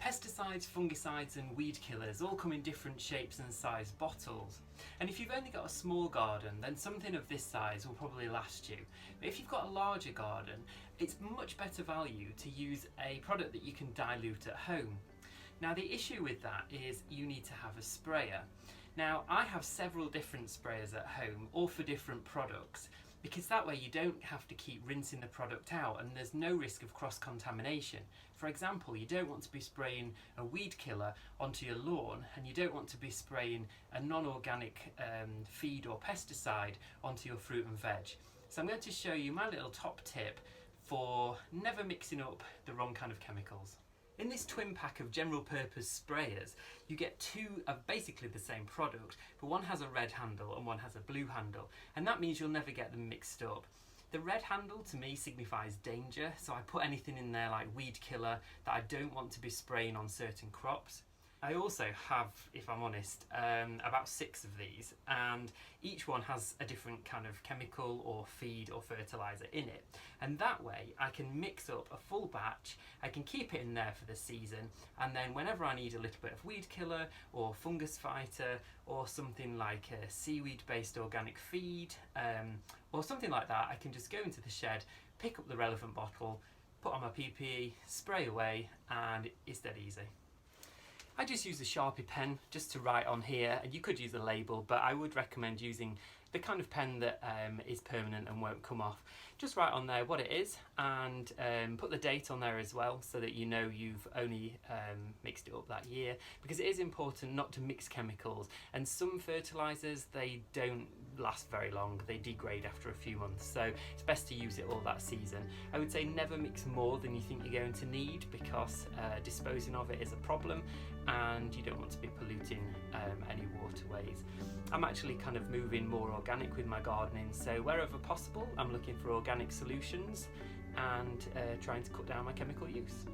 Pesticides, fungicides and weed killers all come in different shapes and size bottles. And if you've only got a small garden, then something of this size will probably last you. But if you've got a larger garden, it's much better value to use a product that you can dilute at home. Now the issue with that is you need to have a sprayer. Now I have several different sprayers at home, all for different products, because that way you don't have to keep rinsing the product out and there's no risk of cross-contamination. For example, you don't want to be spraying a weed killer onto your lawn, and you don't want to be spraying a non-organic feed or pesticide onto your fruit and veg. So I'm going to show you my little top tip for never mixing up the wrong kind of chemicals. In this twin pack of general purpose sprayers, you get two of basically the same product, but one has a red handle and one has a blue handle, and that means you'll never get them mixed up. The red handle to me signifies danger, so I put anything in there like weed killer that I don't want to be spraying on certain crops. I also have, if I'm honest, about 6 of these, and each one has a different kind of chemical or feed or fertiliser in it, and that way I can mix up a full batch, I can keep it in there for the season, and then whenever I need a little bit of weed killer or fungus fighter or something like a seaweed based organic feed or something like that, I can just go into the shed, pick up the relevant bottle, put on my PPE, spray away, and it's dead easy. I just use a Sharpie pen just to write on here, and you could use a label, but I would recommend using the kind of pen that is permanent and won't come off. Just write on there what it is and put the date on there as well, so that you know you've only mixed it up that year, because it is important not to mix chemicals, and some fertilisers, they don't last very long, they degrade after a few months, so it's best to use it all that season. I would say never mix more than you think you're going to need, because disposing of it is a problem and you don't want to be polluting any waterways. I'm actually kind of moving more organic with my gardening, so wherever possible I'm looking for organic solutions and trying to cut down my chemical use.